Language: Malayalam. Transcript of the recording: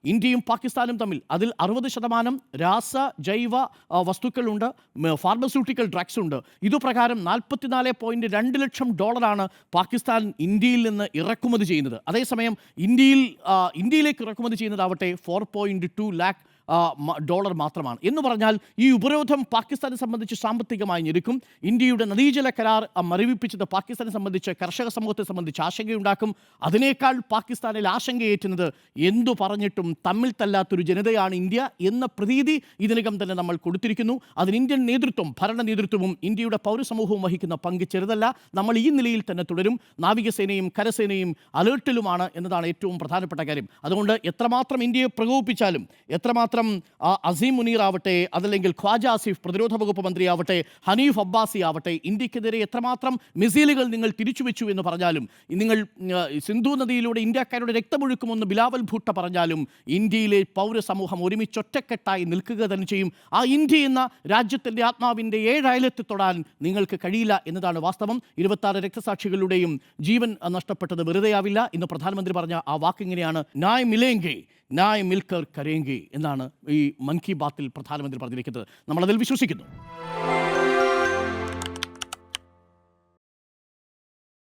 ഇന്ത്യയും പാകിസ്ഥാനും തമ്മിൽ. അതിൽ 60% രാസ ജൈവ വസ്തുക്കളുണ്ട്, ഫാർമസ്യൂട്ടിക്കൽ ഡ്രഗ്സ് ഉണ്ട്. ഇതുപ്രകാരം $44.2 ലക്ഷം പാകിസ്ഥാൻ ഇന്ത്യയിൽ നിന്ന് ഇറക്കുമതി ചെയ്യുന്നത്. അതേസമയം ഇന്ത്യയിലേക്ക് ഇറക്കുമതി ചെയ്യുന്നതാവട്ടെ $4.2 lakh മാത്രമാണ്. എന്ന് പറഞ്ഞാൽ ഈ ഉപരോധം പാകിസ്ഥാനെ സംബന്ധിച്ച് സാമ്പത്തികമായി ഞെരുക്കും. ഇന്ത്യയുടെ നദീജല കരാർ മരവിപ്പിച്ചത് പാകിസ്ഥാനെ സംബന്ധിച്ച്, കർഷക സമൂഹത്തെ സംബന്ധിച്ച് ആശങ്കയുണ്ടാക്കും. അതിനേക്കാൾ പാകിസ്ഥാനിൽ ആശങ്കയേറ്റുന്നത് എന്തു പറഞ്ഞിട്ടും തമ്മിൽ തല്ലാത്തൊരു ജനതയാണ് ഇന്ത്യ എന്ന പ്രതീതി ഇതിനകം തന്നെ നമ്മൾ കൊടുത്തിരിക്കുന്നു. അതിന് ഇന്ത്യൻ നേതൃത്വം, ഭരണ നേതൃത്വവും ഇന്ത്യയുടെ പൗരസമൂഹവും വഹിക്കുന്ന പങ്ക് ചെറുതല്ല. നമ്മൾ ഈ നിലയിൽ തന്നെ തുടരും. നാവികസേനയും കരസേനയും അലേർട്ടിലുമാണ് എന്നതാണ് ഏറ്റവും പ്രധാനപ്പെട്ട കാര്യം. അതുകൊണ്ട് എത്രമാത്രം ഇന്ത്യയെ പ്രകോപിപ്പിച്ചാലും, എത്രമാത്രം അസീം മുനീർ ആവട്ടെ, അതല്ലെങ്കിൽ ഖ്വാജ ആസിഫ് പ്രതിരോധ വകുപ്പ് മന്ത്രിയാവട്ടെ, ഹനീഫ് അബ്ബാസി ആവട്ടെ, ഇന്ത്യക്കെതിരെ എത്രമാത്രം മിസൈലുകൾ നിങ്ങൾ തിരിച്ചുവെച്ചു എന്ന് പറഞ്ഞാലും, നിങ്ങൾ സിന്ധു നദിയിലൂടെ ഇന്ത്യക്കാരുടെ രക്തമൊഴുക്കുമെന്ന് ബിലാവൽ ഭൂട്ട പറഞ്ഞാലും, ഇന്ത്യയിലെ പൗരസമൂഹം ഒരുമിച്ചൊറ്റക്കെട്ടായി നിൽക്കുക തന്നെ ചെയ്യും. ആ ഇന്ത്യ എന്ന രാജ്യത്തിൻ്റെ ആത്മാവിൻ്റെ 7 അയലത്ത് തൊടാൻ നിങ്ങൾക്ക് കഴിയില്ല എന്നതാണ് വാസ്തവം. 26 രക്തസാക്ഷികളുടെയും ജീവൻ നഷ്ടപ്പെട്ടത് വെറുതെയാവില്ല. ഇന്ന് പ്രധാനമന്ത്രി പറഞ്ഞ ആ വാക്കിങ്ങനെയാണ്, ന്യായ് മിലേംഗെ ന്യായ് മിൽക്കർ കരേംഗെ എന്നാണ് ഈ മൻ കി ബാത്തിൽ പ്രധാനമന്ത്രി പറഞ്ഞിരിക്കുന്നത്. നമ്മളതിൽ വിശ്വസിക്കുന്നു.